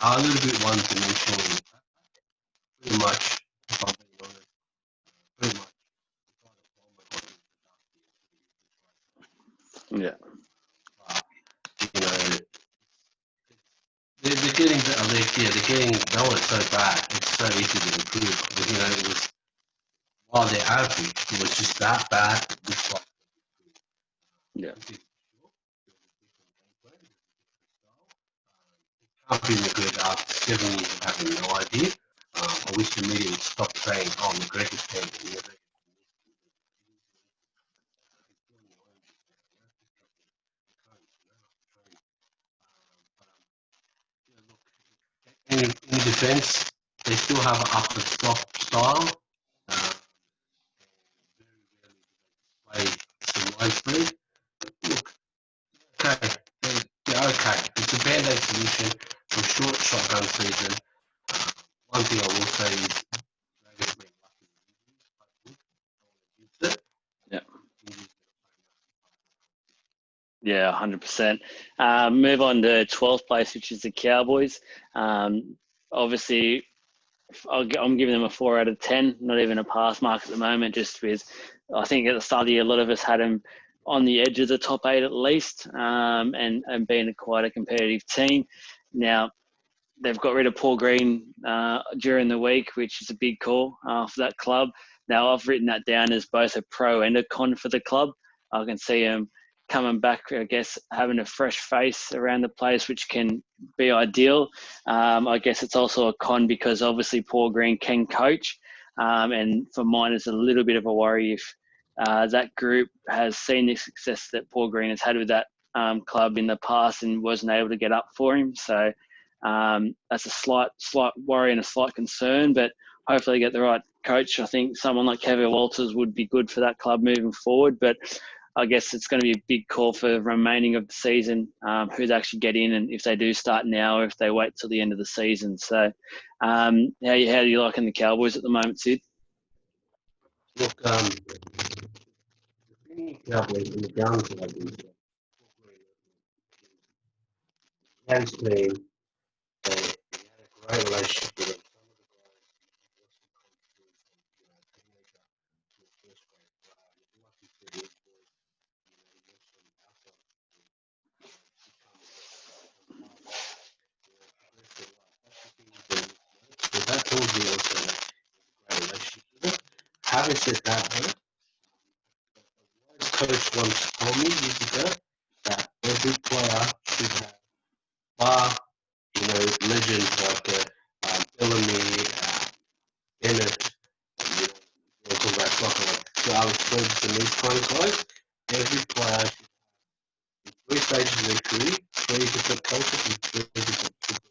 are a little bit one-dimensional. Pretty much, if I'm being honest, pretty much. Yeah. They're getting better. They're getting. No, it's so bad. It's so easy to improve. But, it was while they're average, it was just that bad. Yeah. Can't be good after 7 years of having no idea. I wish the media would stop saying, "Oh, McGregor's team." in defence, they still have an upper stop style. Very rarely do they play some line speed. Look, okay, they're okay. It's a band-aid solution for a short shotgun season. One thing I will say is Dragons been lucky with injuries, but look, Yeah. injuries Yeah, 100%. Move on to 12th place, which is the Cowboys. Obviously, I'm giving them a 4 out of 10, not even a pass mark at the moment, just with, I think at the start of the year, a lot of us had them on the edge of the top 8 at least, and being quite a competitive team. Now, they've got rid of Paul Green during the week, which is a big call for that club. Now, I've written that down as both a pro and a con for the club. I can see them coming back, I guess, having a fresh face around the place, which can be ideal. I guess it's also a con because obviously Paul Green can coach. And for mine, it's a little bit of a worry if that group has seen the success that Paul Green has had with that club in the past and wasn't able to get up for him. So that's a slight worry and a slight concern, but hopefully they get the right coach. I think someone like Kevin Walters would be good for that club moving forward, but I guess it's going to be a big call for the remaining of the season, who they actually get in and if they do start now or if they wait till the end of the season. So how do you liking the Cowboys at the moment, Sid? Look, the Cowboys in the downside is he had his team. He had a great relationship with them. Some of the guys he watched them come through from teenager to a first grade player. And like you said, these boys, he watched them outside of the team become progress their life. That's the thing with them. So that tells you also that he has a great relationship with them. Having said that, though, a wise coach once told me years ago that every player should have bar, legends like Bellamy, Bennett, talk about soccer like Sir Alex Ferguson, these kind of guys. Every player should have three stages of their career, three different coaches and three different people.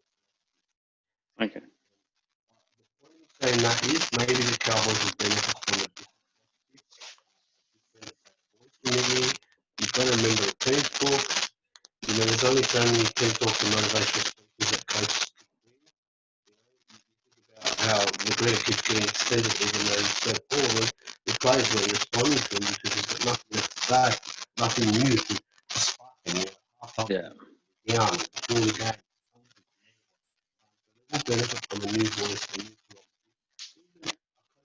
Okay. The point of saying that is maybe the Cowboys will benefit from a different voice in the ear. You've got to remember the team talks. There's only so many team talks and motivational speeches that coaches can bring. About how McGregor keeps getting extended even though he's so poor. The players weren't responding to him because he's got nothing left to say, nothing new to spark him. Half Yeah. down before the game. They will benefit from a new voice, a new philosophy. A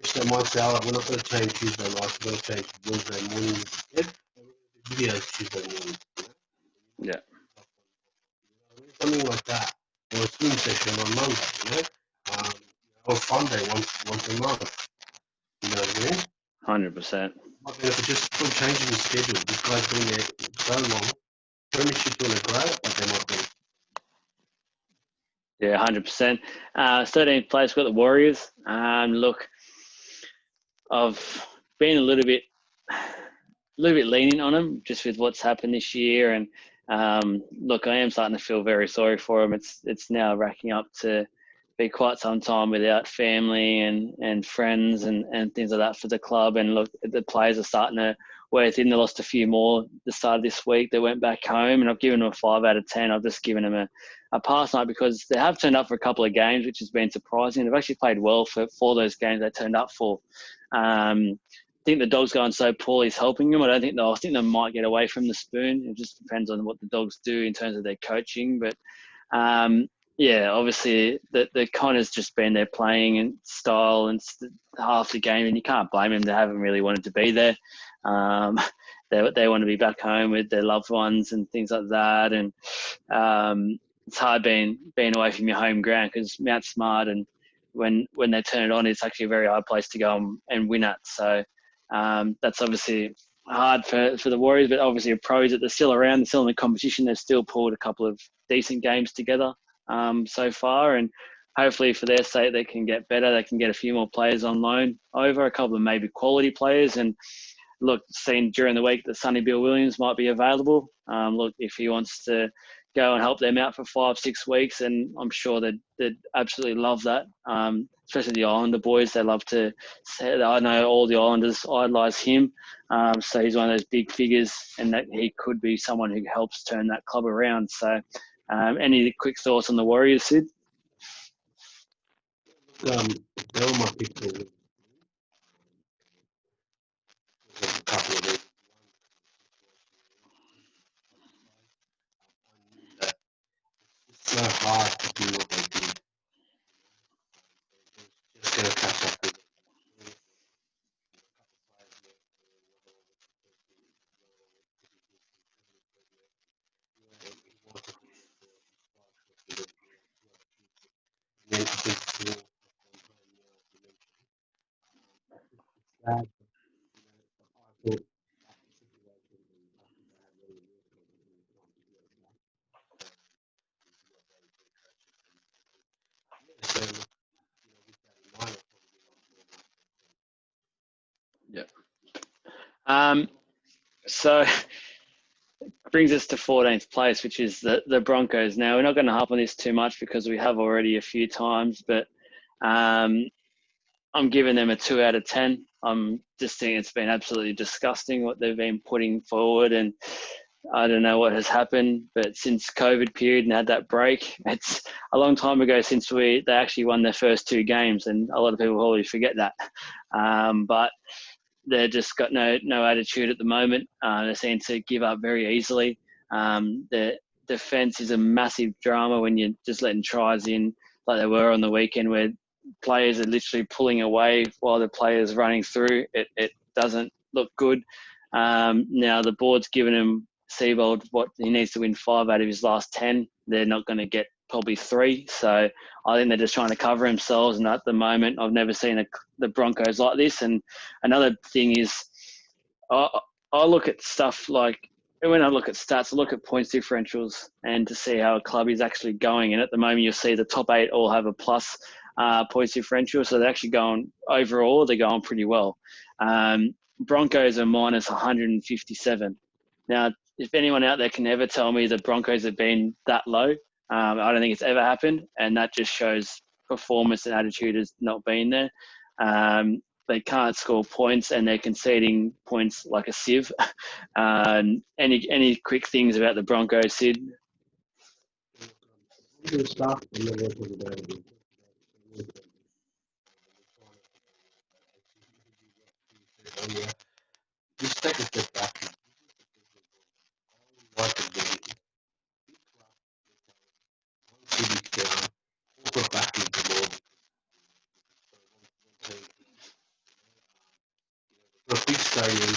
coach that might say, "Oh, we're not going to change Tuesday nights, we're going to change Wednesday mornings instead. And we're going to do videos Tuesday mornings." Yeah. Something like that. Or a swim session on Monday, or Sunday once a month. You know what I mean? 100%. Might benefit just from changing the schedule. This guy's been there so long. Premiership doing it great, but they might be. Yeah, 100%. 13th place, got the Warriors. Look, I've been a little bit lenient on them just with what's happened this year, and look, I am starting to feel very sorry for them. It's now racking up to be quite some time without family and friends and things like that for the club. And look, the players are starting to wear thin. They lost a few more the start of this week. They went back home, and I've given them a 5 out of 10. I've just given them a pass night because they have turned up for a couple of games, which has been surprising. They've actually played well for those games they turned up for. I think the Dogs going so poorly is helping them. I think they might get away from the spoon. It just depends on what the Dogs do in terms of their coaching. But yeah, obviously the con has just been their playing and style and half the game, and you can't blame them. They haven't really wanted to be there. They want to be back home with their loved ones and things like that. And it's hard being away from your home ground because Mount Smart, and when they turn it on, it's actually a very hard place to go and win at. So that's obviously hard for the Warriors, but obviously the pros that they're still around, they're still in the competition. They've still pulled a couple of decent games together so far, and hopefully for their sake they can get better. They can get a few more players on loan over, a couple of maybe quality players. And look, seen during the week that Sonny Bill Williams might be available. Look, if he wants to go and help them out for 5-6 weeks, and I'm sure they'd absolutely love that. Especially the Islander boys, they love to say. I know all the Islanders idolise him, so he's one of those big figures, and that he could be someone who helps turn that club around. So, any quick thoughts on the Warriors, Sid? They were my pick for a couple of weeks. It's so hard to do what they did. Just going to catch up with So brings us to 14th place, which is the Broncos. Now, we're not going to harp on this too much because we have already a few times, but I'm giving them a 2 out of 10. I'm just thinking it's been absolutely disgusting what they've been putting forward, and I don't know what has happened, but since COVID period and had that break, it's a long time ago since they actually won their first 2 games, and a lot of people probably forget that. But they've just got no attitude at the moment. They seem to give up very easily. Their defense is a massive drama when you're just letting tries in like they were on the weekend, where players are literally pulling away while the players running through. It doesn't look good. Now the board's given him Seibold what he needs to win 5 out of his last 10. They're not going to get probably 3. So I think they're just trying to cover themselves. And at the moment, I've never seen the Broncos like this. And another thing is, I look at stuff like, when I look at stats, I look at points differentials and to see how a club is actually going. And at the moment, you'll see the top 8 all have a plus points differential. So they're actually going overall, they're going pretty well. Broncos are minus 157. Now, if anyone out there can ever tell me the Broncos have been that low, I don't think it's ever happened. And that just shows performance and attitude has not been there. They can't score points and they're conceding points like a sieve. Any quick things about the Broncos, Sid? Just take a step back. Back into the for a big stadium.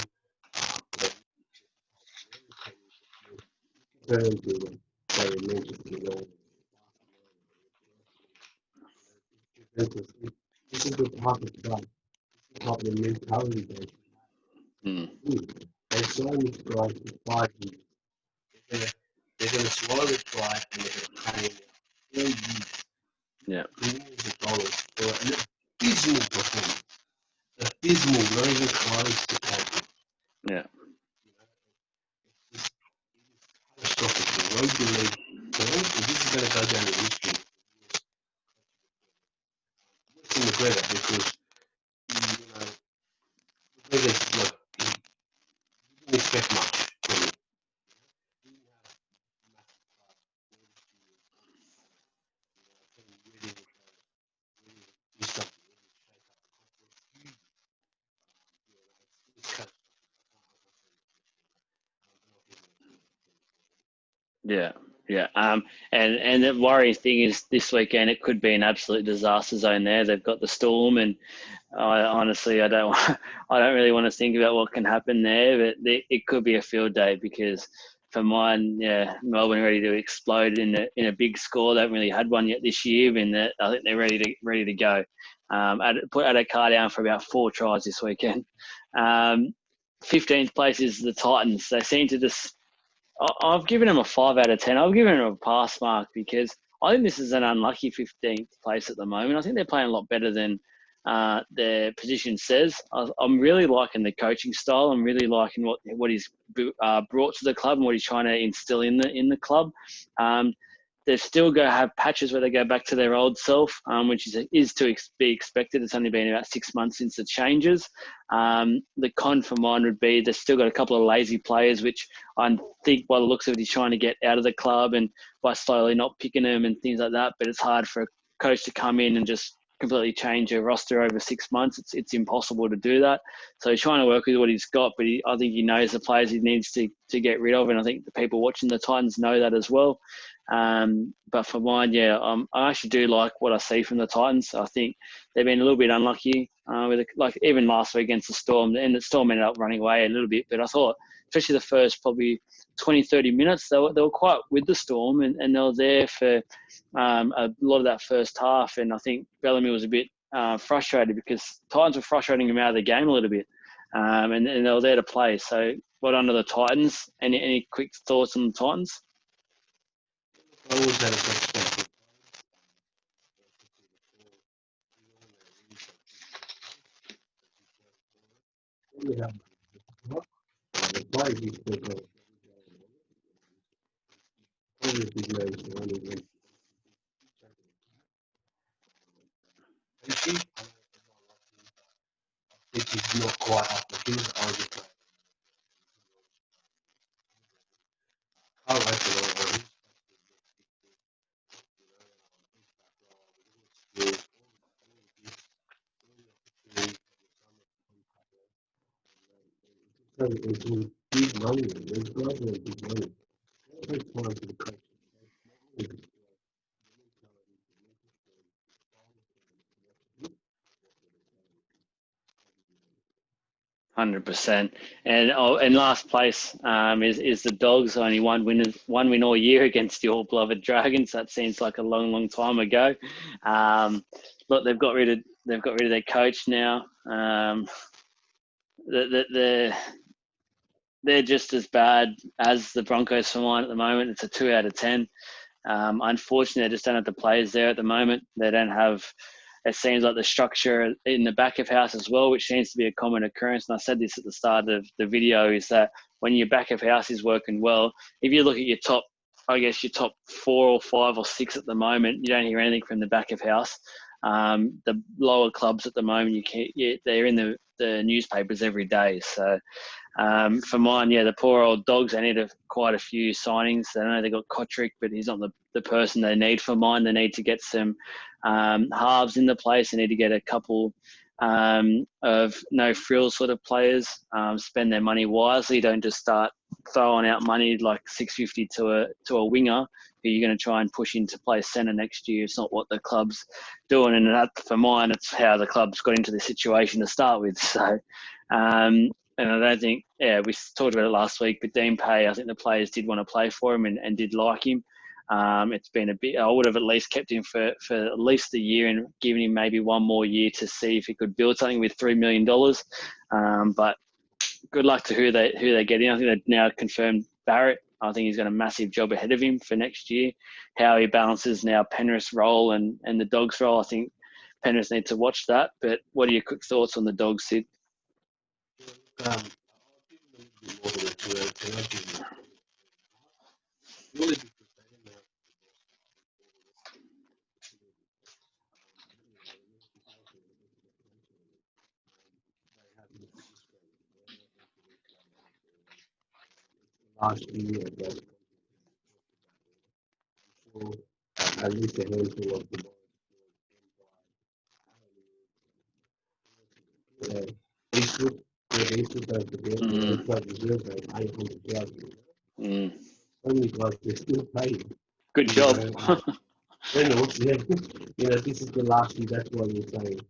Very good. This is the top of the mentality base. They saw this guy for 5 years. They're going to swallow the try and they're going to pay him 4 years. Yeah. Millions of dollars for an abysmal performance. Abysmal, not even close to taking. Yeah. Catastrophic. Rugby league. If this is going to go down in history, it's in McGregor because McGregor's like, he didn't expect much from him. Yeah. Yeah. And the worrying thing is this weekend it could be an absolute disaster zone there. They've got the Storm, and honestly I don't really want to think about what can happen there, but it could be a field day because for mine, yeah, Melbourne ready to explode in a big score. They haven't really had one yet this year, and I think they're ready to go. Put Addo Carr down for about 4 tries this weekend. 15th place is the Titans. They seem to just. I've given them a 5 out of 10. I've given them a pass mark because I think this is an unlucky 15th place at the moment. I think they're playing a lot better than their position says. I'm really liking the coaching style. I'm really liking what he's brought to the club and what he's trying to instill in the club. They're still going to have patches where they go back to their old self, which is to be expected. It's only been about 6 months since the changes. The con for mine would be they've still got a couple of lazy players, which I think by the looks of it, he's trying to get out of the club and by slowly not picking them and things like that. But it's hard for a coach to come in and just completely change a roster over 6 months. It's impossible to do that. So he's trying to work with what he's got, but I think he knows the players he needs to get rid of, and I think the people watching the Titans know that as well. But for mine, I actually do like what I see from the Titans. I think they've been a little bit unlucky like even last week against the Storm, and the Storm ended up running away a little bit. But I thought, especially the first probably 20, 30 minutes, they were quite with the Storm, and they were there for a lot of that first half. And I think Bellamy was a bit frustrated because Titans were frustrating him out of the game a little bit, and they were there to play. So, what under the Titans? Any quick thoughts on the Titans? I always had a suspect. It's not quite up to his argument. I like it all. It's big money. There's gradually big money. It takes time for the coach. 100%. And last place is the Dogs. Only one win all year against your beloved Dragons. That seems like a long time ago. Look, they've got rid of their coach now. They're just as bad as the Broncos for mine at the moment. It's a 2 out of 10. Unfortunately, they just don't have the players there at the moment. They don't have. It seems like the structure in the back of house as well, which seems to be a common occurrence. And I said this at the start of the video, is that when your back of house is working well, if you look at your top 4 or 5 or 6 at the moment, you don't hear anything from the back of house. The lower clubs at the moment, they're in the newspapers every day. So for mine, the poor old Dogs, they need quite a few signings. I know they got Kotrick, but he's not the person they need for mine. They need to get some halves in the place. They need to get a couple of no frills sort of players. Spend their money wisely. Don't just start throwing out money like $650 to a winger who you're going to try and push into play centre next year. It's not what the club's doing, and that, for mine, it's how the club's got into this situation to start with. So. And I don't think, we talked about it last week, but Dean Pay, I think the players did want to play for him and did like him. It's been a bit, I would have at least kept him for at least a year and given him maybe one more year to see if he could build something with $3 million. But good luck to who they get in. I think they've now confirmed Barrett. I think he's got a massive job ahead of him for next year. How he balances now Penrith's role and the Dogs' role, I think Penrith need to watch that. But what are your quick thoughts on the Dogs, Sid? Last year, at least a handful of the only guys they're still paying. Good job. Reynolds, this is the last year. That's why we're saying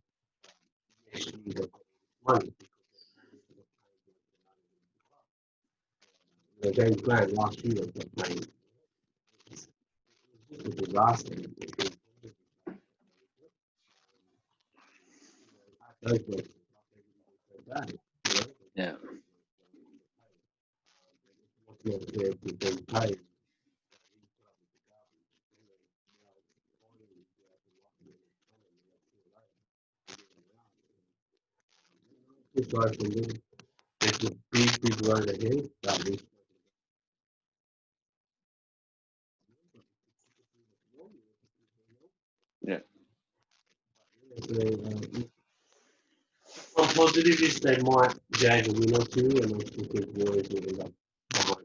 next year they've got money. James Grant last year was playing. This was the last year. Yeah. aside from them, there's a big road ahead. That is. Yeah. I'm positive is they might jag a win or two, and I think the Warriors will end up behind.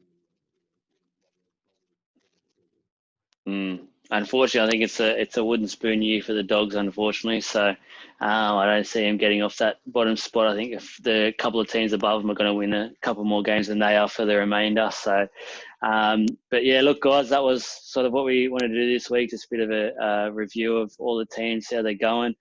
Unfortunately, I think it's a wooden spoon year for the Dogs. Unfortunately, so I don't see them getting off that bottom spot. I think if the couple of teams above them are going to win a couple more games than they are for the remainder. So, but yeah, look, guys, that was sort of what we wanted to do this week. Just a bit of a review of all the teams, how they're going.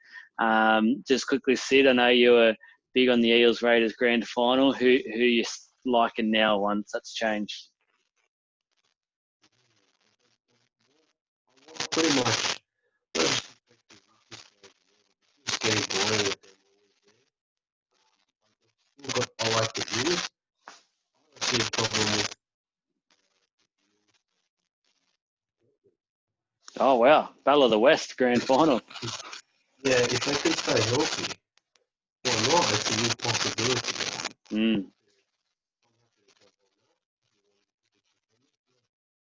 Just quickly, Sid, I know you were big on the Eels Raiders grand final. Who you liking now once that's changed? Pretty much. It's getting boring with them. I like the views. I see a problem with. Oh wow, Battle of the West grand final. Yeah, if they can stay healthy, why not? It's a new possibility. Mm.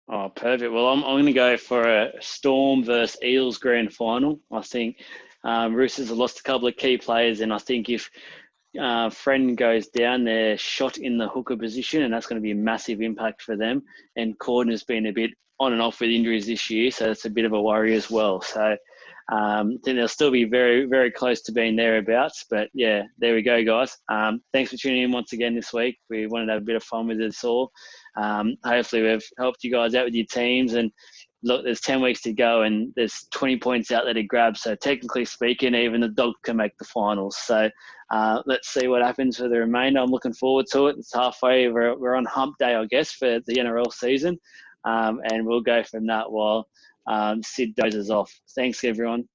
Oh, perfect. Well, I'm going to go for a Storm versus Eels grand final. I think Roosters have lost a couple of key players, and I think if Friend goes down, they're shot in the hooker position, and that's going to be a massive impact for them. And Corden has been a bit on and off with injuries this year, so it's a bit of a worry as well. So I think they'll still be very, very close to being thereabouts. But yeah, there we go, guys. Thanks for tuning in once again this week. We wanted to have a bit of fun with this all. Hopefully we've helped you guys out with your teams. And look, there's 10 weeks to go and there's 20 points out there to grab. So technically speaking, even the Dogs can make the finals. So let's see what happens for the remainder. I'm looking forward to it. It's halfway. We're on hump day, I guess, for the NRL season. And we'll go from that while Sid dozes off. Thanks, everyone.